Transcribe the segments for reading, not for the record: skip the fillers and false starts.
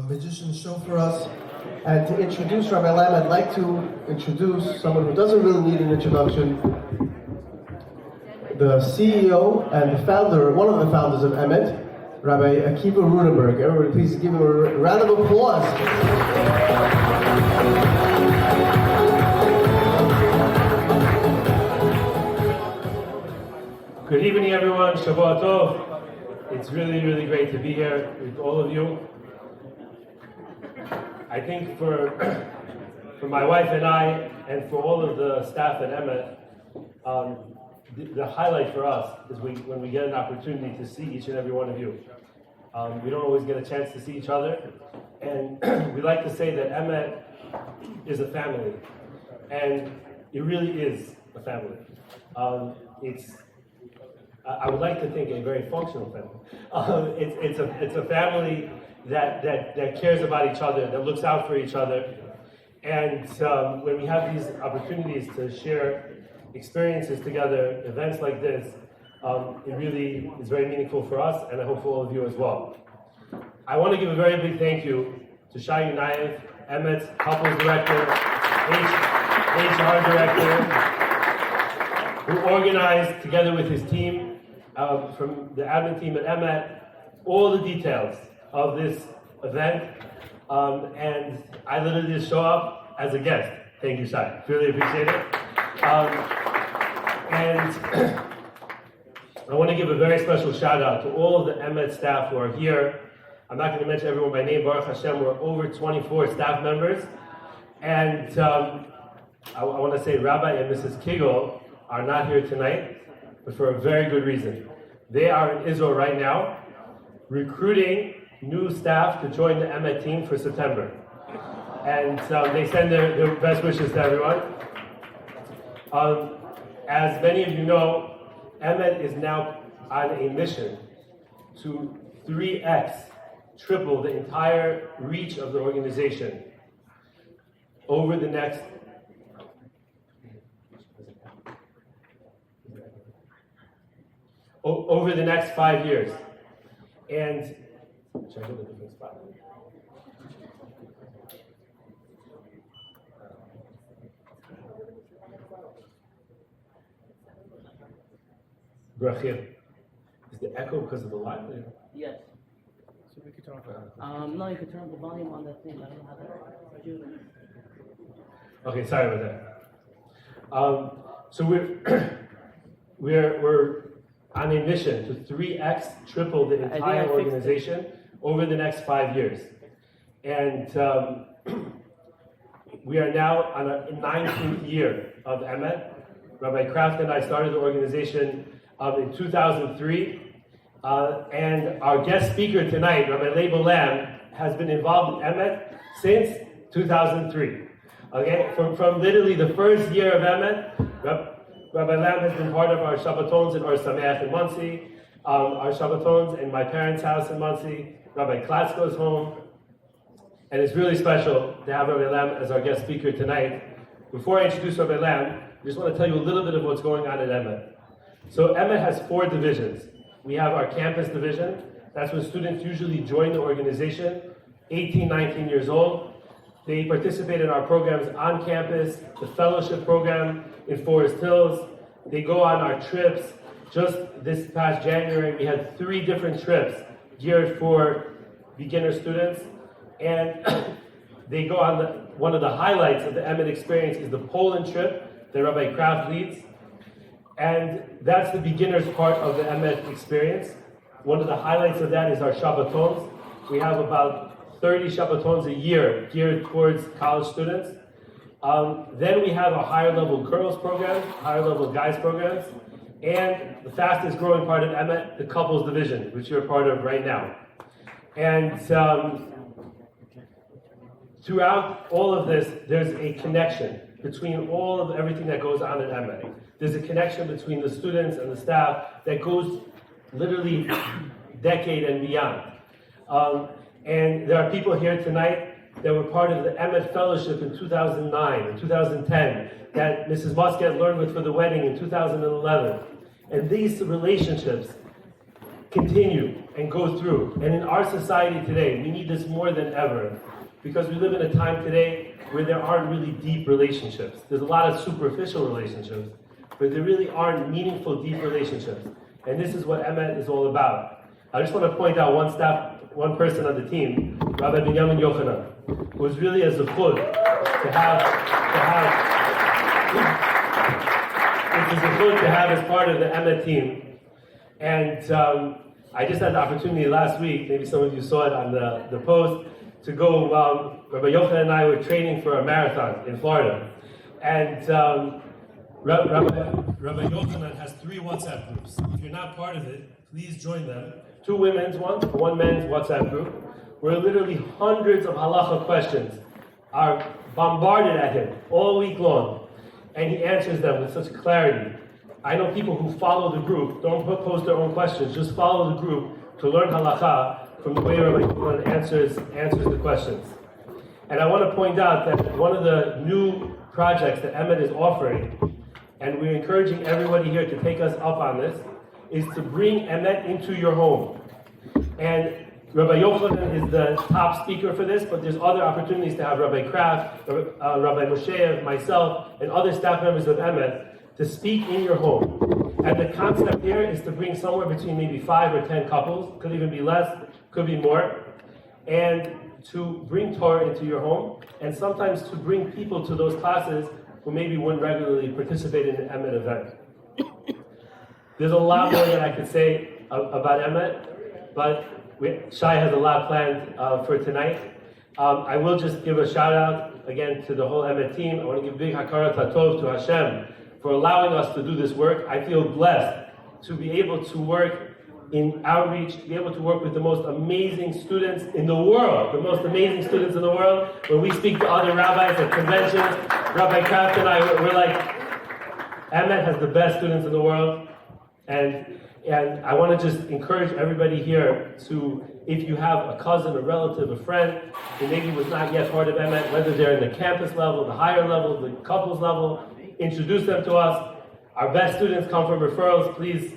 magician show for us. And to introduce Rabbi Lam, I'd like to introduce someone who doesn't really need an introduction, the CEO and the founder, one of the founders of Emet, Rabbi Akiva Rudenberg. Everybody please give him a round of applause. Good evening, everyone. Shabbat Tov. It's really, really great to be here with all of you. I think for my wife and I, and for all of the staff at Emet, the highlight for us is when we get an opportunity to see each and every one of you. We don't always get a chance to see each other, and we like to say that Emet is a family, and it really is a family. I would like to think a very functional family. It's a family that cares about each other, that looks out for each other, and when we have these opportunities to share experiences together, events like this, it really is very meaningful for us, and I hope for all of you as well. I want to give a very big thank you to Shai Yunayev, Emet's couples director, HR director, who organized together with his team, from the admin team at Emet, all the details of this event, and I literally just show up as a guest. Thank you, Shai. Really appreciate it. And I want to give a very special shout out to all of the Emet staff who are here. I'm not going to mention everyone by name. Baruch Hashem, we're over 24 staff members. And I want to say Rabbi and Mrs. Kigel are not here tonight, but for a very good reason. They are in Israel right now, recruiting new staff to join the Emet team for September. And they send their best wishes to everyone. As many of you know, Emet is now on a mission to 3x, triple the entire reach of the organization over the next over the next 5 years. And should I go to a different spot? Brachim. Is the echo because of the light? Yes. So we could talk No, you can turn up the volume on that thing. I don't know how to do that. Okay, sorry about that. So we're on a mission to 3x, triple the entire organization over the next 5 years. And we are now on a 19th year of Emet. Rabbi Kraft and I started the organization in 2003. And our guest speaker tonight, Rabbi Label Lam, has been involved in Emet since 2003. Okay, from literally the first year of Emet, Rabbi Lam has been part of our Shabbatons in Or Sameach in Monsey, our Shabbatons in my parents' house in Monsey, Rabbi Klatzko's home, and it's really special to have Rabbi Lam as our guest speaker tonight. Before I introduce Rabbi Lam, I just want to tell you a little bit of what's going on at Emet. So Emet has 4 divisions. We have our campus division. That's when students usually join the organization, 18, 19 years old. They participate in our programs on campus, the fellowship program in Forest Hills. They go on our trips. Just this past January, we had 3 different trips geared for beginner students. And they go on one of the highlights of the Emet experience is the Poland trip that Rabbi Kraft leads. And that's the beginner's part of the Emet experience. One of the highlights of that is our Shabbatons. We have about 30 Shabbatons a year geared towards college students. Then we have a higher level girls program, higher level guys programs, and the fastest growing part of Emet, the couples division, which you're a part of right now. And throughout all of this, there's a connection between all of everything that goes on at Emet. There's a connection between the students and the staff that goes literally decade and beyond. And there are people here tonight that were part of the Emet Fellowship in 2009 and 2010 that Mrs. Muscat learned with for the wedding in 2011. And these relationships continue and go through. And in our society today, we need this more than ever, because we live in a time today where there aren't really deep relationships. There's a lot of superficial relationships, but there really aren't meaningful, deep relationships. And this is what Emet is all about. I just want to point out one person on the team, Rabbi Binyamin Yochanan, who was really a zechut to have as part of the Emet team. And I just had the opportunity last week, maybe some of you saw it on the post, to go, Rabbi Yochanan and I were training for a marathon in Florida. And Rabbi Yochanan has 3 WhatsApp groups. If you're not part of it, please join them. 2 women's ones, 1 men's WhatsApp group, where literally hundreds of halacha questions are bombarded at him all week long. And he answers them with such clarity. I know people who follow the group, don't post their own questions, just follow the group to learn halacha from the way Rabbi Yochanan answers the questions. And I want to point out that one of the new projects that Emet is offering, and we're encouraging everybody here to take us up on this, is to bring Emet into your home. And Rabbi Yochanan is the top speaker for this, but there's other opportunities to have Rabbi Kraft, Rabbi Moshe, myself, and other staff members of Emet to speak in your home. And the concept here is to bring somewhere between maybe 5 or 10 couples, could even be less, could be more, and to bring Torah into your home, and sometimes to bring people to those classes who maybe wouldn't regularly participate in an Emet event. There's a lot more that I could say about Emet, but Shai has a lot planned for tonight. I will just give a shout out again to the whole Emet team. I want to give big hakarat hatov to Hashem for allowing us to do this work. I feel blessed to be able to work in outreach, to be able to work with the most amazing students in the world, When we speak to other rabbis at conventions, Rabbi Kraft and I, we're like, Emet has the best students in the world. And I want to just encourage everybody here to, if you have a cousin, a relative, a friend who maybe was not yet part of Emet, whether they're in the campus level, the higher level, the couples level, introduce them to us. Our best students come from referrals. Please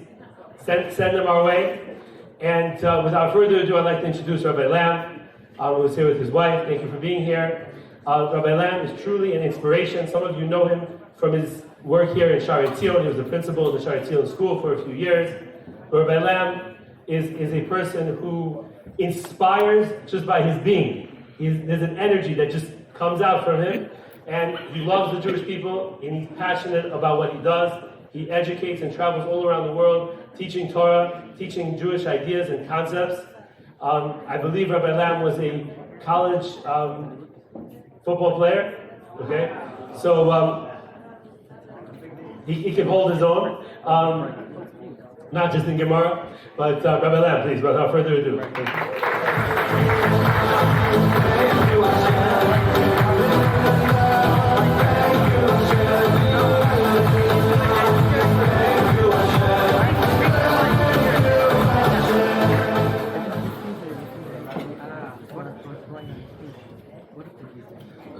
send them our way. And without further ado, I'd like to introduce Rabbi Lam, who is here with his wife. Thank you for being here. Rabbi Lam is truly an inspiration. Some of you know him from his work here in Shari Tzion. He was the principal of the Shari Tzion school for a few years. Rabbi Lam is a person who inspires just by his being. There's an energy that just comes out from him, and he loves the Jewish people, and he's passionate about what he does. He educates and travels all around the world, teaching Torah, teaching Jewish ideas and concepts. I believe Rabbi Lam was a college football player, okay? So he can hold his own. Not just in Gemara, but Rabbi Lam, please, without further ado. Thank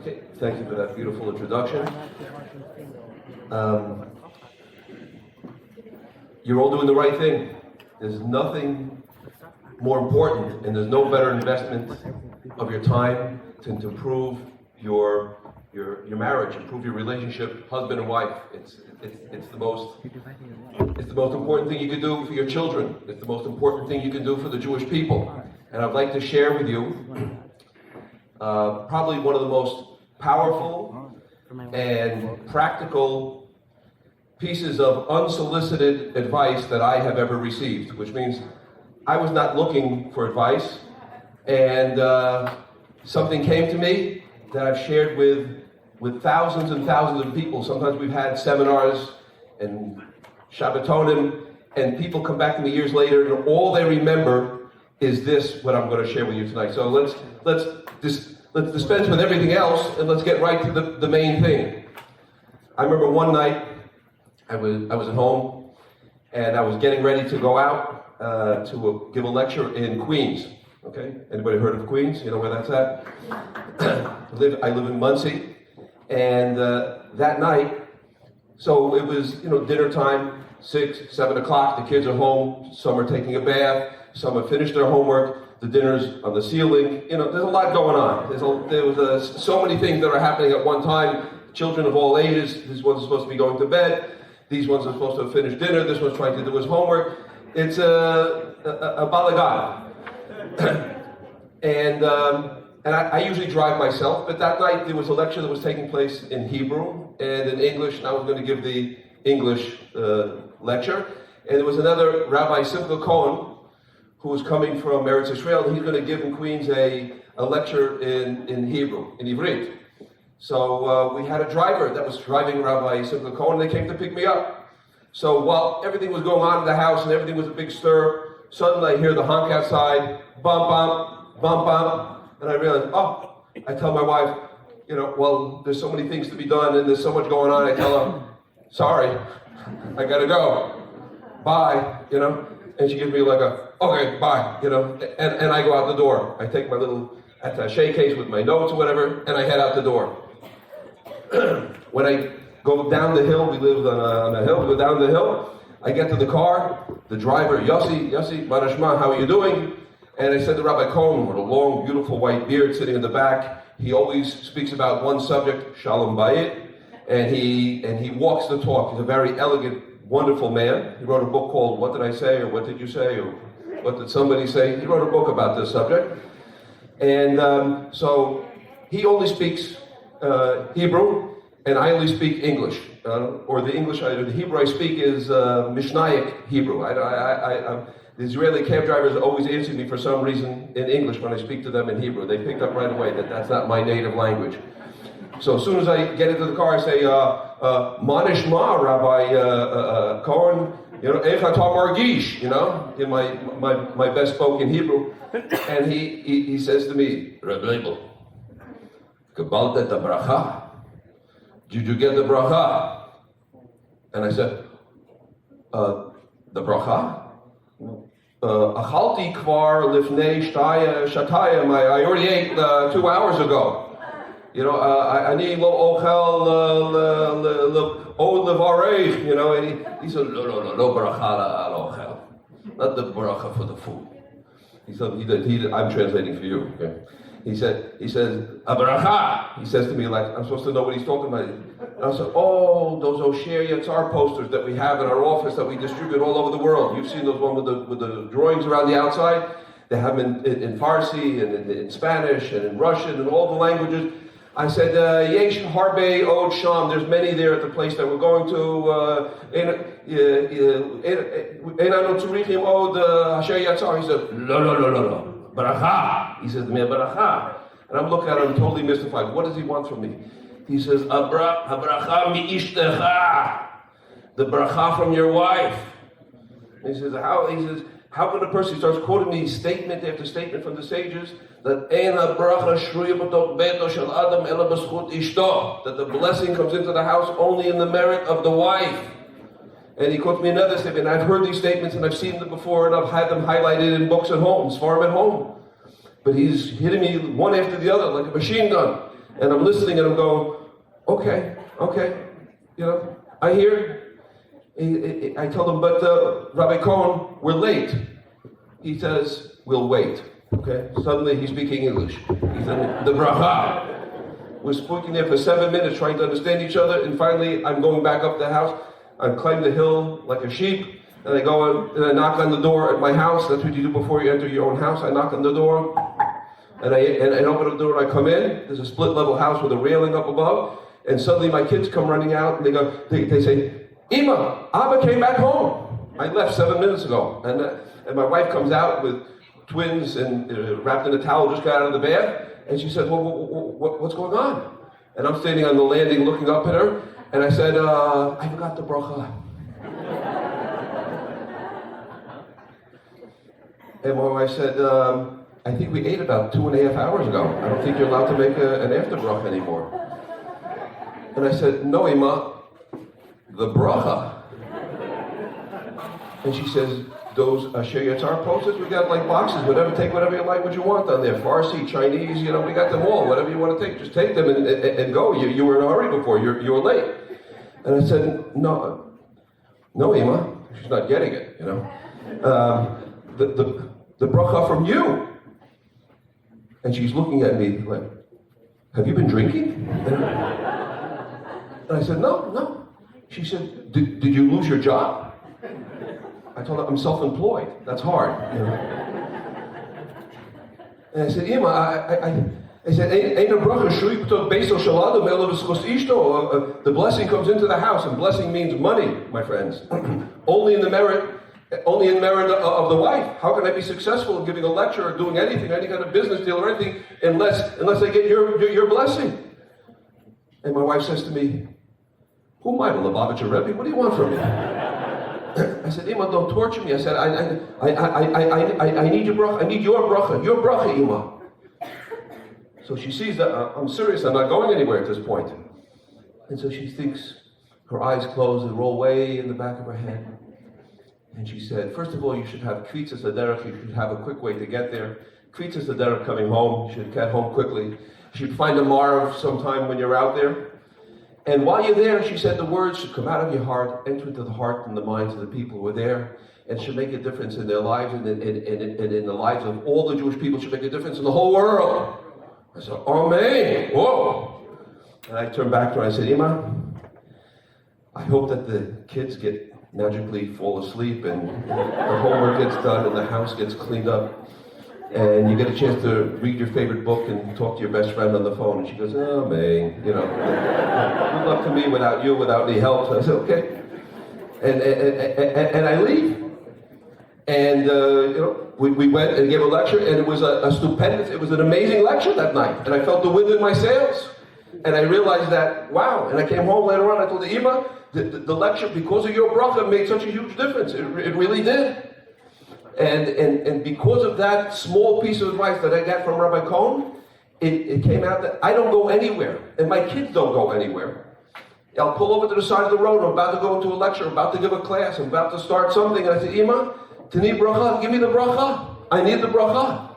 Okay, thank you for that beautiful introduction. You're all doing the right thing. There's nothing more important, and there's no better investment of your time to improve your marriage, improve your relationship, husband and wife. It's the most important thing you can do for your children. It's the most important thing you can do for the Jewish people. And I'd like to share with you probably one of the most powerful and practical pieces of unsolicited advice that I have ever received, which means I was not looking for advice, and something came to me that I've shared with thousands and thousands of people. Sometimes we've had seminars and Shabbatonim, and people come back to me years later, and all they remember is this, what I'm going to share with you tonight. So let's dispense with everything else, and let's get right to the main thing. I remember one night, I was at home, and I was getting ready to go out to give a lecture in Queens. Okay, anybody heard of Queens? You know where that's at? I live in Muncie, and that night, so it was dinner time, 6, 7 o'clock, the kids are home, some are taking a bath, some have finished their homework, the dinner's on the ceiling. You know, there's a lot going on. There was so many things that are happening at one time. Children of all ages, this one's supposed to be going to bed, these ones are supposed to have finished dinner, this one's trying to do his homework. It's a balagan. And I usually drive myself, but that night there was a lecture that was taking place in Hebrew and in English, and I was going to give the English lecture. And there was another Rabbi Simcha Cohen who was coming from Eretz Israel, and he's going to give in Queens a lecture in Hebrew, in Ivrit. So we had a driver that was driving Rabbi Simcha Cohen, and they came to pick me up. So while everything was going on in the house and everything was a big stir, suddenly I hear the honk outside, bump, bump, bump, bump. And I realized, oh, I tell my wife, you know, well, there's so many things to be done and there's so much going on. I tell her, sorry, I gotta go. Bye, you know. And she gives me like okay, bye, you know. And I go out the door. I take my little attaché case with my notes or whatever, and I head out the door. When I go down the hill, we lived on a hill, we go down the hill, I get to the car, the driver, Yossi, Barashma, how are you doing? And I said to Rabbi Cohen, with a long, beautiful white beard sitting in the back, he always speaks about one subject, Shalom Bayit, and he walks the talk. He's a very elegant, wonderful man. He wrote a book called What Did I Say, or What Did You Say, or What Did Somebody Say? He wrote a book about this subject. And so he only speaks Hebrew, and I only speak English. Or the Hebrew I speak is Mishnaic Hebrew. The Israeli cab drivers always answer me for some reason in English when I speak to them in Hebrew. They picked up right away that that's not my native language. So as soon as I get into the car, I say, Manishma, Rabbi Cohen, you know, Ech Ata Margish, you know, in my best spoken Hebrew. And he says to me, Rabbi Leibel, Gebalta the bracha. Did you get the bracha? And I said, the bracha? Achalti kvar lifnei shatayim. I already ate 2 hours ago. You know, I need lo ochel o levarech. You know, and he said, no bracha al ochel, not the bracha for the food. He said, I'm translating for you. Okay? He says, Abracha. He says to me, like, I'm supposed to know what he's talking about. And I said, oh, those Osher Yatzar posters that we have in our office that we distribute all over the world. You've seen those ones with the drawings around the outside. They have them in Farsi and in Spanish and in Russian and all the languages. I said, Yesh Harbe Od Sham. There's many there at the place that we're going to. Enano Tzurichim Od Asher Yatzar. He said, no. Baracha. He says, me baracha. And I'm looking at him totally mystified. What does he want from me? He says, Abracha mi ishtecha. The bracha from your wife. And he says, how can a person, he starts quoting me statement after statement from the sages, that that the blessing comes into the house only in the merit of the wife. And he quotes me another statement. I've heard these statements and I've seen them before and I've had them highlighted in books at home, farm at home. But he's hitting me one after the other like a machine gun. And I'm listening and I'm going, okay. You know, I hear. I told him, but Rabbi Cohen, we're late. He says, we'll wait. Okay? Suddenly he's speaking English. He said, the bracha. We're speaking there for 7 minutes trying to understand each other. And finally, I'm going back up the house. I climb the hill like a sheep, and I go in, and I knock on the door at my house. That's what you do before you enter your own house. I knock on the door, and I open the door, and I come in. There's a split-level house with a railing up above, and suddenly my kids come running out, and they say, Ima, Abba came back home. I left 7 minutes ago, and my wife comes out with twins and wrapped in a towel, just got out of the bath, and she said, well, what's going on? And I'm standing on the landing looking up at her, and I said, I forgot the bracha. And my wife said, I think we ate about 2.5 hours ago. I don't think you're allowed to make an after bracha anymore. And I said, no, Ima, the bracha. And she says, those Asher Yatzar posters, we got like boxes, take whatever you like, what you want on there. Farsi, Chinese, you know, we got them all. Whatever you want to take, just take them and go. You were in a hurry before, you were late. And I said, no, No, Ima, she's not getting it, you know. The bracha from you. And she's looking at me like, have you been drinking? And I said, no. She said, did you lose your job? I told her, I'm self-employed. That's hard, you know. And I said, Ima, I said, ain't a bracha shuik to beiso shalado melav schos ishto. The blessing comes into the house, and blessing means money, my friends. Only in merit of the wife. How can I be successful in giving a lecture or doing anything, any kind of business deal or anything, unless I get your blessing? And my wife says to me, who am I, the Lubavitcher Rebbe? What do you want from me? I said, Ima, don't torture me. I said, I need your bracha. I need your bracha, Ima. So she sees that I'm serious. I'm not going anywhere at this point. And so she thinks, her eyes close and roll way in the back of her head. And she said, first of all, you should have kvitzas haderech. You should have a quick way to get there. Kvitzas haderech coming home. You should get home quickly. You should find a marv sometime when you're out there. And while you're there, she said, the words should come out of your heart, enter into the heart and the minds of the people who are there, and should make a difference in their lives and in the lives of all the Jewish people. Should make a difference in the whole world. I said, Amen. Whoa. And I turned back to her and I said, Ima, I hope that the kids magically fall asleep and the homework gets done and the house gets cleaned up and you get a chance to read your favorite book and talk to your best friend on the phone. And she goes, oh, man, you know, good luck to me without you, without any help. So I said, okay. And I leave. And, you know, we went and gave a lecture, and it was it was an amazing lecture that night. And I felt the wind in my sails. And I realized that, wow. And I came home later on, I told the Ima, the lecture, because of your bracha, made such a huge difference. It really did. And because of that small piece of advice that I got from Rabbi Cohn, it came out that I don't go anywhere, and my kids don't go anywhere. I'll pull over to the side of the road, I'm about to go into a lecture, I'm about to give a class, I'm about to start something, and I say, Ima, Tani bracha, give me the bracha. I need the bracha.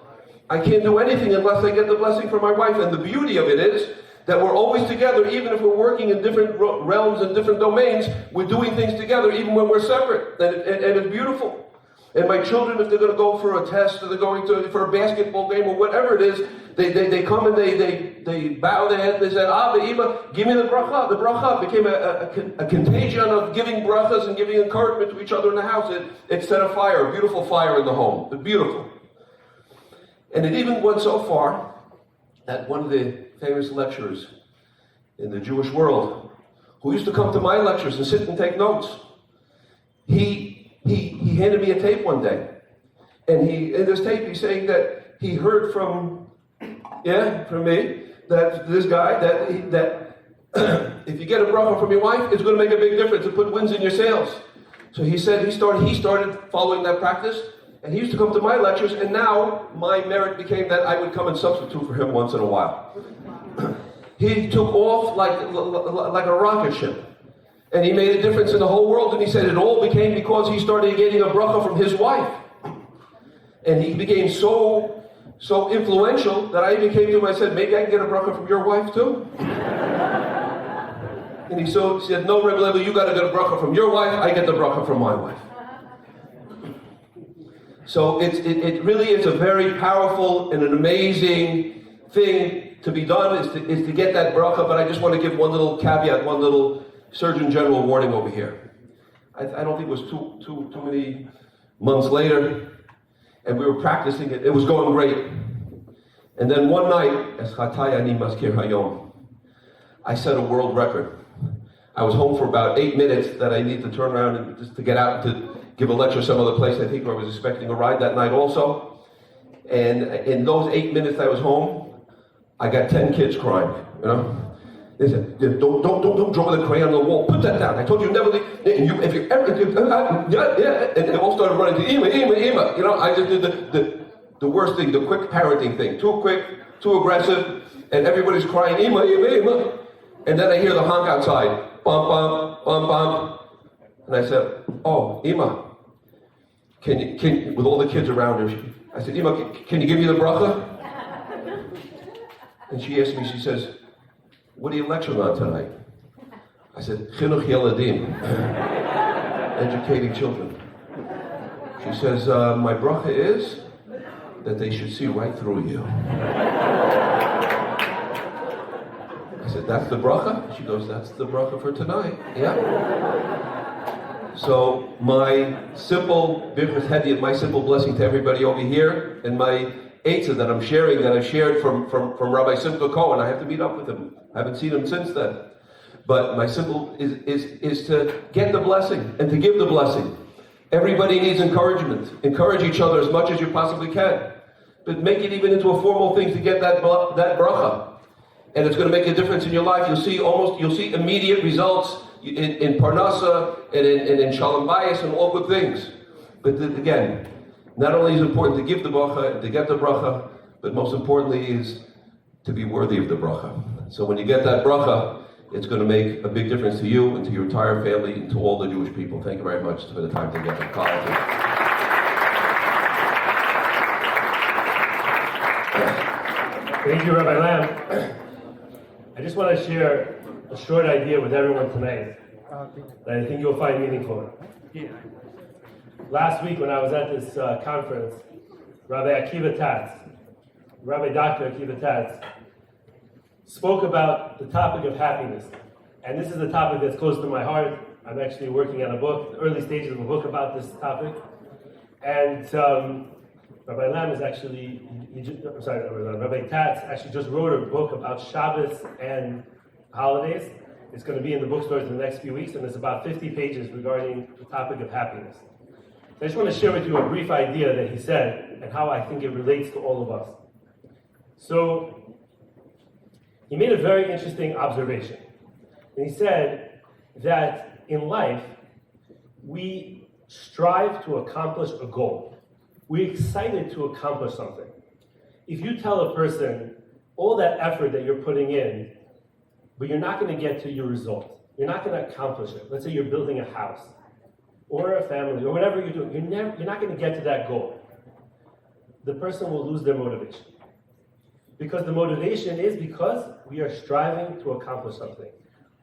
I can't do anything unless I get the blessing from my wife. And the beauty of it is that we're always together, even if we're working in different realms and different domains, we're doing things together, even when we're separate. And it's beautiful. And my children, if they're going to go for a test, or they're going for a basketball game, or whatever it is, they come and they bow their head and they say, Abba, Ima, give me the bracha. The bracha became a contagion of giving brachas and giving encouragement to each other in the house. It set a fire, a beautiful fire in the home. It's beautiful. And it even went so far that one of the famous lecturers in the Jewish world, who used to come to my lectures and sit and take notes, he handed me a tape one day. And in this tape, he's saying that he heard from me, that this guy, that if you get a bracha from your wife, it's going to make a big difference. It put winds in your sails. So he said he started following that practice, and he used to come to my lectures, and now my merit became that I would come and substitute for him once in a while. He took off like a rocket ship. And he made a difference in the whole world, and he said it all became because he started getting a bracha from his wife. And he became so influential that I even came to him, I said, maybe I can get a bracha from your wife too? And he said, no, Rebbe Levi, you got to get a bracha from your wife, I get the bracha from my wife. So it really is a very powerful and an amazing thing to be done, is to get that bracha, but I just want to give one little caveat, one little Surgeon General warning over here. I don't think it was too many months later, and we were practicing it. It was going great. And then one night, I set a world record. I was home for about 8 minutes that I need to turn around and just to get out to give a lecture some other place. I think where I was expecting a ride that night also. And in those 8 minutes I was home, I got 10 kids crying, you know. They said, don't draw the crayon on the wall. Put that down. I told you never leave. And if you ever, and they all started running to Ima. You know, I just did the worst thing, the quick parenting thing. Too quick, too aggressive, and everybody's crying, Ima. And then I hear the honk outside. Bum, bum, bum, bum. And I said, oh, Ima, can you, with all the kids around her, I said, Ima, can you give me the bracha? And she asked me, she says, what are you lecturing on tonight? I said, Chinuch Yeladim. educating children. She says, my bracha is that they should see right through you. I said, that's the bracha? She goes, that's the bracha for tonight. Yeah. So my simple birchas hediyah, my simple blessing to everybody over here, and my eitzah that I'm sharing, that I've shared from Rabbi Simcha Cohen. I have to meet up with him. I haven't seen him since then. But my simple is to get the blessing and to give the blessing. Everybody needs encouragement. Encourage each other as much as you possibly can. But make it even into a formal thing to get that bracha. And it's going to make a difference in your life. You'll see immediate results in Parnasa and in Shalom Bayis and all good things. But again, not only is it important to give the bracha and to get the bracha, but most importantly is to be worthy of the bracha. So when you get that bracha, it's going to make a big difference to you and to your entire family and to all the Jewish people. Thank you very much for the time together. Thank you, Rabbi Lam. I just want to share a short idea with everyone tonight that I think you'll find meaningful. Last week when I was at this conference, Rabbi Dr. Akiva Tatz, spoke about the topic of happiness. And this is a topic that's close to my heart. I'm actually working on a book, the early stages of a book about this topic. And Rabbi Lam is actually, Rabbi Tatz actually just wrote a book about Shabbos and holidays. It's going to be in the bookstores in the next few weeks, and it's about 50 pages regarding the topic of happiness. So I just want to share with you a brief idea that he said and how I think it relates to all of us. So he made a very interesting observation. And he said that in life, we strive to accomplish a goal. We're excited to accomplish something. If you tell a person all that effort that you're putting in, but you're not going to get to your result, you're not going to accomplish it. Let's say you're building a house or a family or whatever you're doing, you're not going to get to that goal. The person will lose their motivation. Because the motivation is because we are striving to accomplish something.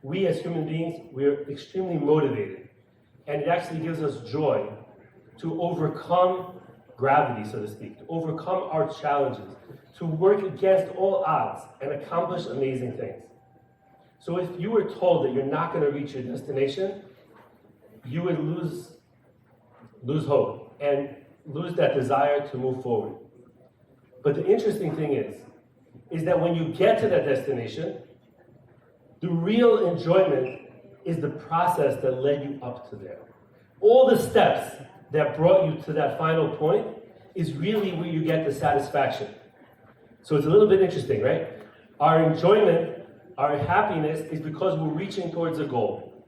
We as human beings, we're extremely motivated. And it actually gives us joy to overcome gravity, so to speak, to overcome our challenges, to work against all odds and accomplish amazing things. So if you were told that you're not going to reach your destination, you would lose hope and lose that desire to move forward. But the interesting thing is that when you get to that destination, the real enjoyment is the process that led you up to there. All the steps that brought you to that final point is really where you get the satisfaction. So it's a little bit interesting, right? Our enjoyment, our happiness is because we're reaching towards a goal.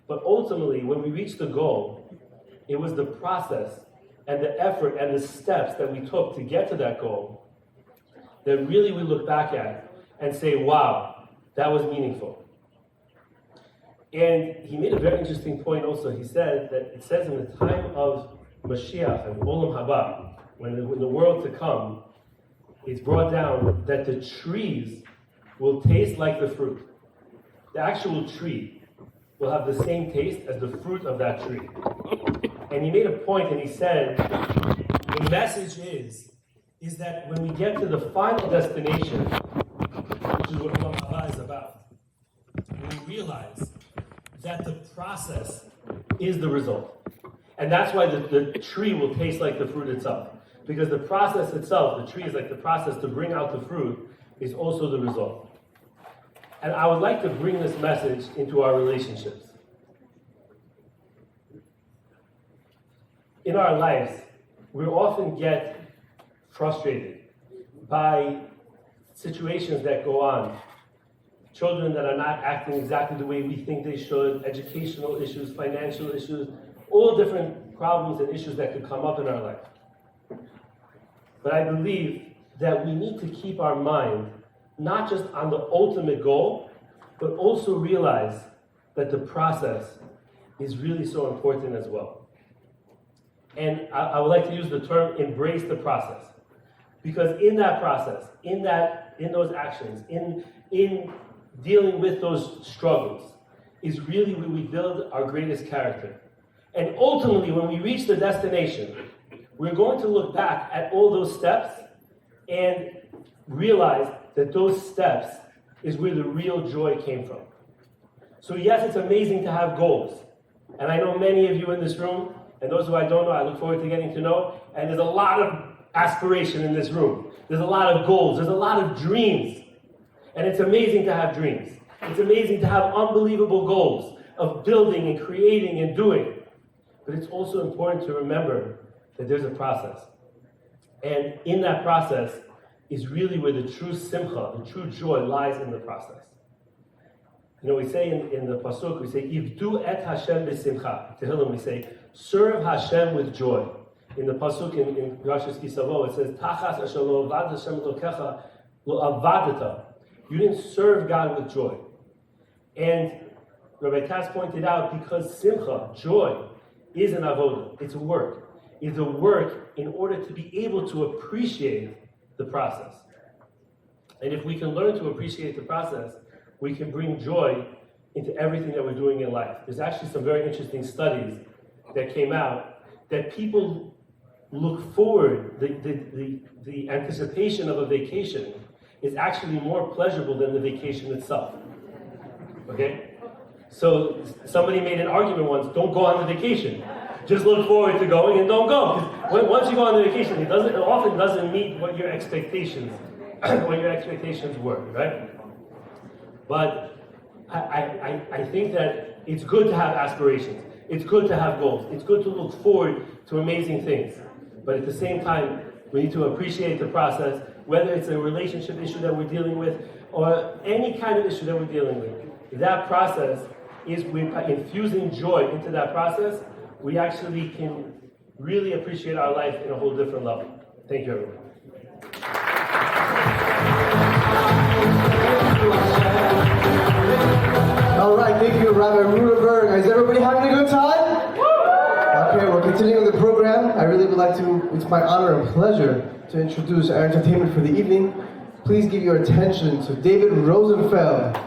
But ultimately, when we reach the goal, it was the process and the effort and the steps that we took to get to that goal that really we look back at and say, wow, that was meaningful. And he made a very interesting point also. He said that it says in the time of Mashiach and Olam Haba, when the world to come, it's brought down that the trees will taste like the fruit. The actual tree will have the same taste as the fruit of that tree. And he made a point and he said, the message is that when we get to the final destination, which is what Olam Haba is about, we realize that the process is the result. And that's why the tree will taste like the fruit itself. Because the process itself, the tree is like the process to bring out the fruit, is also the result. And I would like to bring this message into our relationships. In our lives, we often get frustrated by situations that go on. Children that are not acting exactly the way we think they should, educational issues, financial issues, all different problems and issues that could come up in our life. But I believe that we need to keep our mind not just on the ultimate goal, but also realize that the process is really so important as well. And I would like to use the term embrace the process. Because in that process, in those actions, in dealing with those struggles, is really where we build our greatest character. And ultimately, when we reach the destination, we're going to look back at all those steps and realize that those steps is where the real joy came from. So yes, it's amazing to have goals. And I know many of you in this room, and those who I don't know, I look forward to getting to know. And there's a lot of aspiration in this room. There's a lot of goals. There's a lot of dreams. And it's amazing to have dreams. It's amazing to have unbelievable goals of building and creating and doing. But it's also important to remember that there's a process. And in that process is really where the true simcha, the true joy lies in the process. You know, we say in the pasuk, we say, Ivdu et Hashem b'simcha. Tehillim, we say, serve Hashem with joy. In the pasuk in Rashis Kisavo, it says, Tachas asher lo avad Hashem elokecha lo avadata. You didn't serve God with joy. And Rabbi Tass pointed out, because simcha, joy, is an avodah. It's a work. It's a work in order to be able to appreciate the process. And if we can learn to appreciate the process, we can bring joy into everything that we're doing in life. There's actually some very interesting studies that came out that people look forward, the anticipation of a vacation is actually more pleasurable than the vacation itself. Okay? So somebody made an argument once, don't go on the vacation. Just look forward to going and don't go. Because once you go on the vacation, it often doesn't meet what your expectations were, right? But I think that it's good to have aspirations. It's good to have goals. It's good to look forward to amazing things. But at the same time, we need to appreciate the process, whether it's a relationship issue that we're dealing with or any kind of issue that we're dealing with. That process is, we're infusing joy into that process, we actually can really appreciate our life in a whole different level. Thank you, everyone. All right, thank you, Rabbi Ruderberg. Is everybody having a good time? Okay, we're continuing the program. I really would like to, it's my honor and pleasure to introduce our entertainment for the evening. Please give your attention to David Rosenfeld.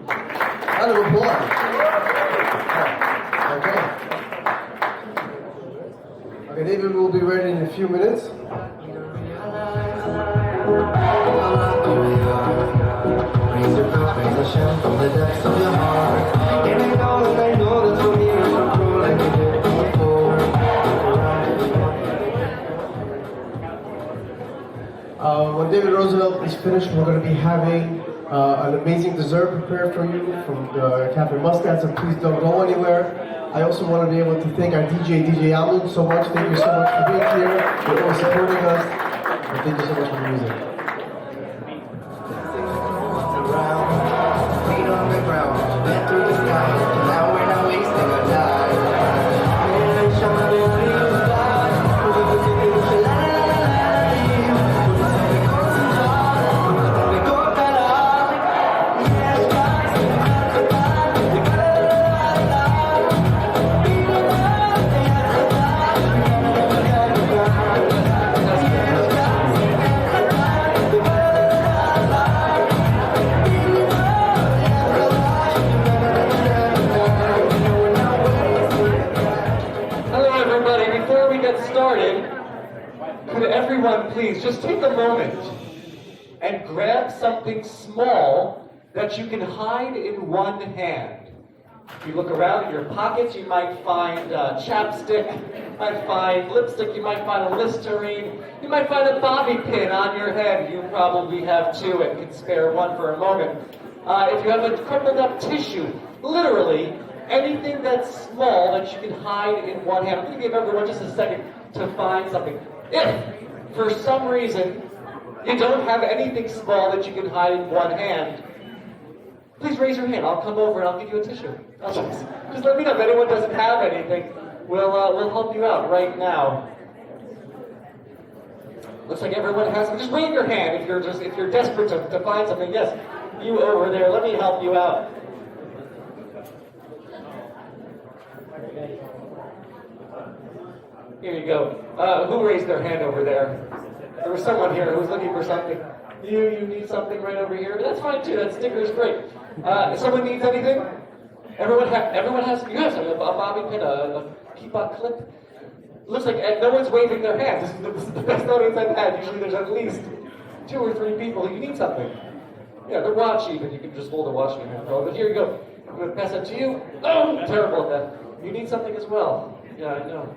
Round of applause. Okay, David will be ready in a few minutes. Praise Hashem from the depths of your heart. And I know that for me it will grow like it did before. When David Roosevelt is finished, we're going to be having an amazing dessert prepared for you from Cafe Muscat, so please don't go anywhere. I also want to be able to thank our DJ Almond, so much. Thank you so much for being here, for always supporting us, and thank you so much for the music. Feet on the ground, bent through the sky, now we're not wasting our time. Could everyone please just take a moment and grab something small that you can hide in one hand? If you look around in your pockets, you might find chapstick, you might find lipstick, you might find a Listerine, you might find a bobby pin on your head. You probably have two and can spare one for a moment. If you have a crumpled up tissue, literally anything that's small that you can hide in one hand. I'm going to give everyone just a second to find something. If, for some reason, you don't have anything small that you can hide in one hand, please raise your hand. I'll come over and I'll give you a tissue. Just let me know if anyone doesn't have anything. We'll help you out right now. Looks like everyone has. Just wave your hand if you're desperate to find something. Yes, you over there. Let me help you out. Here you go. Who raised their hand over there? There was someone here who was looking for something. You need something right over here? That's fine too. That sticker is great. Someone needs anything? Everyone has, you have something, a bobby pin, a peapod clip. Looks like no one's waving their hands. This is the best audience I've had. Usually there's at least 2 or 3 people. You need something. Yeah, the watch even. You can just hold a watch in your hand. But here you go. I'm going to pass that to you. Oh, terrible at that. You need something as well. Yeah, I know.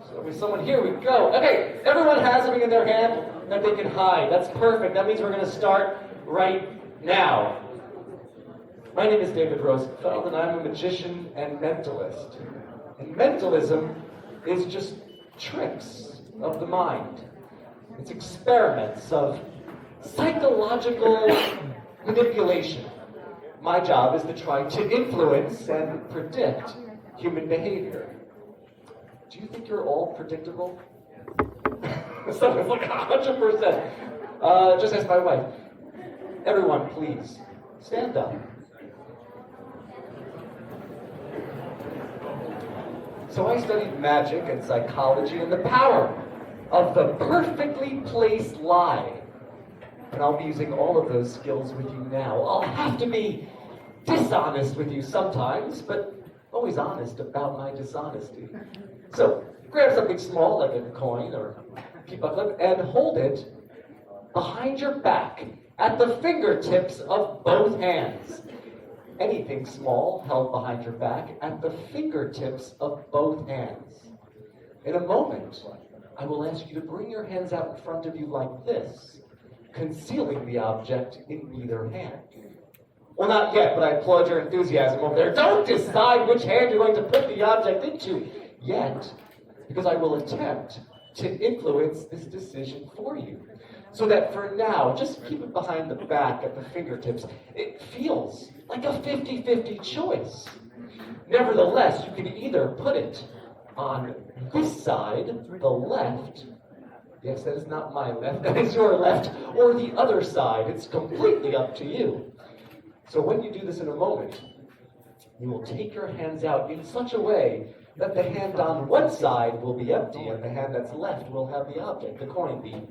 So with someone here, we go. Okay, everyone has something in their hand that they can hide. That's perfect. That means we're going to start right now. My name is David Rosenfeld, and I'm a magician and mentalist. And mentalism is just tricks of the mind. It's experiments of psychological manipulation. My job is to try to influence and predict human behavior. Do you think you're all predictable? Someone's like 100%. Just ask my wife. Everyone, please, stand up. So I studied magic and psychology and the power of the perfectly placed lie. And I'll be using all of those skills with you now. I'll have to be dishonest with you sometimes, but always honest about my dishonesty. So grab something small like a coin or keep a clip and hold it behind your back at the fingertips of both hands. Anything small held behind your back at the fingertips of both hands. In a moment, I will ask you to bring your hands out in front of you like this, concealing the object in either hand. Well, not yet, but I applaud your enthusiasm over there. Don't decide which hand you're going to put the object into yet, because I will attempt to influence this decision for you. So that for now, just keep it behind the back at the fingertips. It feels like a 50-50 choice. Nevertheless, you can either put it on this side, the left. Yes, that is not my left, that is your left. Or the other side. It's completely up to you. So when you do this in a moment, you will take your hands out in such a way that the hand on one side will be empty and the hand that's left will have the object, the coin, the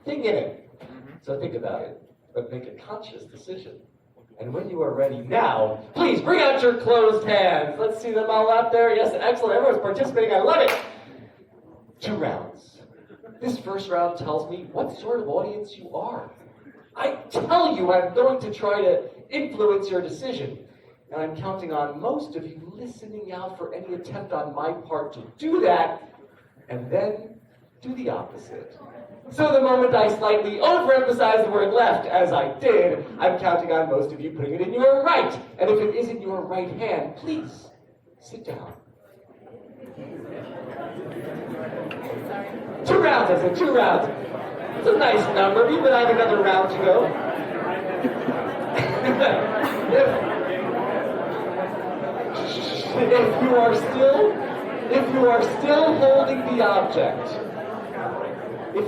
thing in it. So think about it, but make a conscious decision. And when you are ready now, please bring out your closed hands. Let's see them all out there. Yes, excellent. Everyone's participating. I love it. 2 rounds. This first round tells me what sort of audience you are. I tell you I'm going to try to influence your decision. And I'm counting on most of you listening out for any attempt on my part to do that, and then do the opposite. So the moment I slightly overemphasize the word left, as I did, I'm counting on most of you putting it in your right. And if it isn't your right hand, please sit down. 2 rounds, I said 2 rounds. It's a nice number, even I have another round to go. If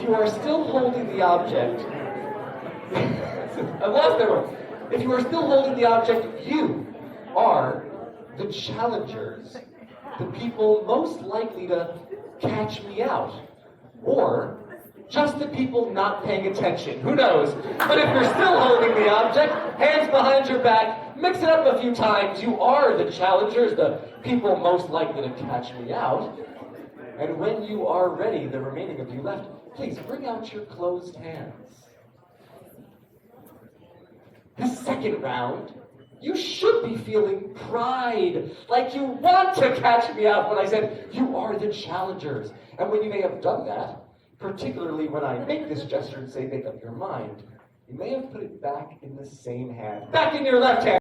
you are still holding the object, I've lost that one. If you are still holding the object, you are the challengers, the people most likely to catch me out, or just the people not paying attention. Who knows? But if you're still holding the object, hands behind your back, mix it up a few times. You are the challengers, the people most likely to catch me out. And when you are ready, the remaining of you left, please bring out your closed hands. The second round, you should be feeling pride, like you want to catch me out when I said, you are the challengers. And when you may have done that, particularly when I make this gesture and say, make up your mind, you may have put it back in the same hand, back in your left hand.